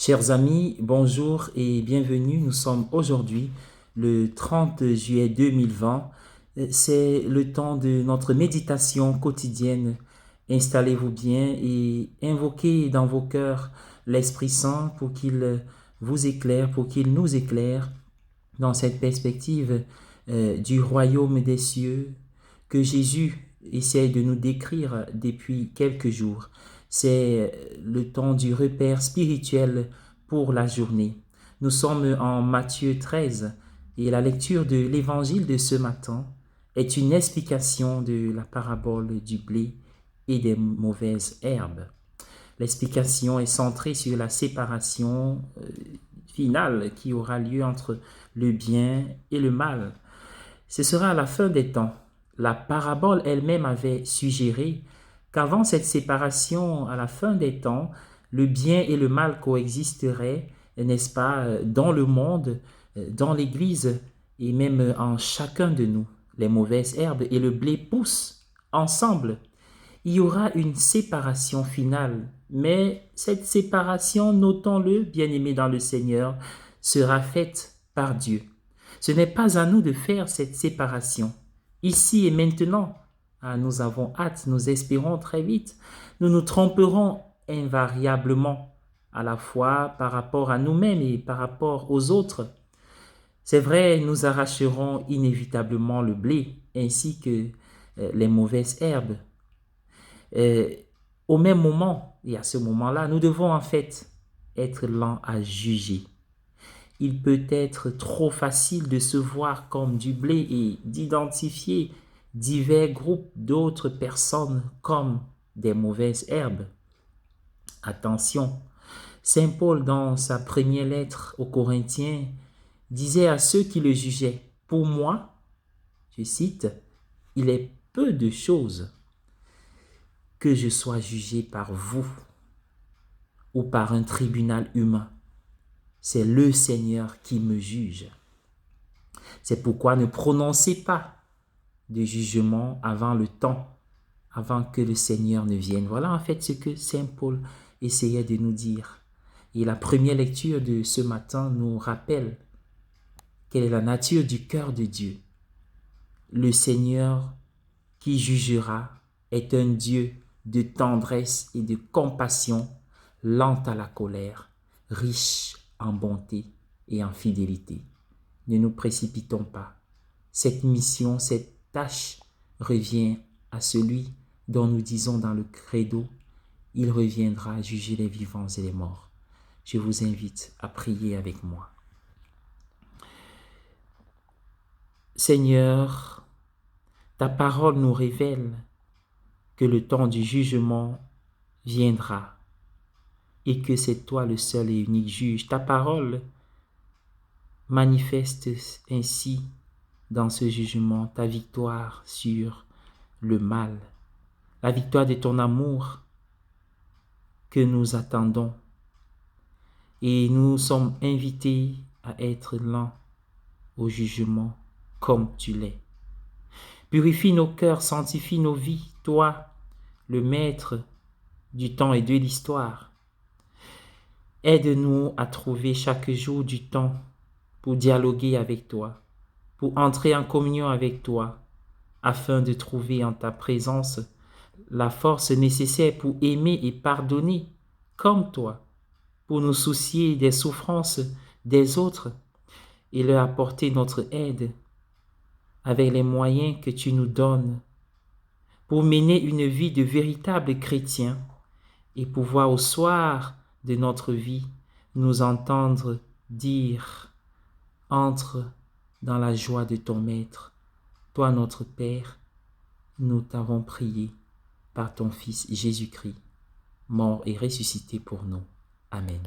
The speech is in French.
Chers amis, bonjour et bienvenue. Nous sommes aujourd'hui le 30 juillet 2020. C'est le temps de notre méditation quotidienne. Installez-vous bien et invoquez dans vos cœurs l'Esprit Saint pour qu'il vous éclaire, pour qu'il nous éclaire dans cette perspective du royaume des cieux que Jésus essaie de nous décrire depuis quelques jours. C'est le temps du repère spirituel pour la journée. Nous sommes en Matthieu 13 et la lecture de l'évangile de ce matin est une explication de la parabole du blé et des mauvaises herbes. L'explication est centrée sur la séparation finale qui aura lieu entre le bien et le mal. Ce sera à la fin des temps. La parabole elle-même avait suggéré qu'avant cette séparation, à la fin des temps, le bien et le mal coexisteraient, n'est-ce pas, dans le monde, dans l'Église et même en chacun de nous. Les mauvaises herbes et le blé poussent ensemble. Il y aura une séparation finale, mais cette séparation, notons-le, bien-aimés dans le Seigneur, sera faite par Dieu. Ce n'est pas à nous de faire cette séparation. Ici et maintenant, nous avons hâte, nous espérons très vite. Nous nous tromperons invariablement, à la fois par rapport à nous-mêmes et par rapport aux autres. C'est vrai, nous arracherons inévitablement le blé ainsi que les mauvaises herbes. Euh, Au même moment, et à ce moment-là, nous devons en fait être lents à juger. Il peut être trop facile de se voir comme du blé et d'identifier divers groupes d'autres personnes comme des mauvaises herbes. Attention, Saint Paul, dans sa première lettre aux Corinthiens, disait à ceux qui le jugeaient, « Pour moi, je cite, il est peu de choses que je sois jugé par vous ou par un tribunal humain. C'est le Seigneur qui me juge. C'est pourquoi ne prononcez pas de jugement avant le temps, avant que le Seigneur ne vienne. » Voilà en fait ce que Saint Paul essayait de nous dire. Et la première lecture de ce matin nous rappelle quelle est la nature du cœur de Dieu. Le Seigneur qui jugera est un Dieu de tendresse et de compassion, lent à la colère, riche en bonté et en fidélité. Ne nous précipitons pas. Cette mission, cette tâche revient à celui dont nous disons dans le credo, il reviendra juger les vivants et les morts. Je vous invite à prier avec moi. Seigneur, ta parole nous révèle que le temps du jugement viendra et que c'est toi le seul et unique juge. Ta parole manifeste ainsi dans ce jugement ta victoire sur le mal, la victoire de ton amour que nous attendons. Et nous sommes invités à être lents au jugement comme tu l'es. Purifie nos cœurs, sanctifie nos vies, toi, le maître du temps et de l'histoire. Aide-nous à trouver chaque jour du temps pour dialoguer avec toi, pour entrer en communion avec toi, afin de trouver en ta présence la force nécessaire pour aimer et pardonner comme toi, pour nous soucier des souffrances des autres et leur apporter notre aide avec les moyens que tu nous donnes pour mener une vie de véritable chrétien et pouvoir au soir de notre vie nous entendre dire « Entre dans la joie de ton Maître, toi notre Père, nous t'avons prié par ton Fils Jésus-Christ, mort et ressuscité pour nous. Amen. »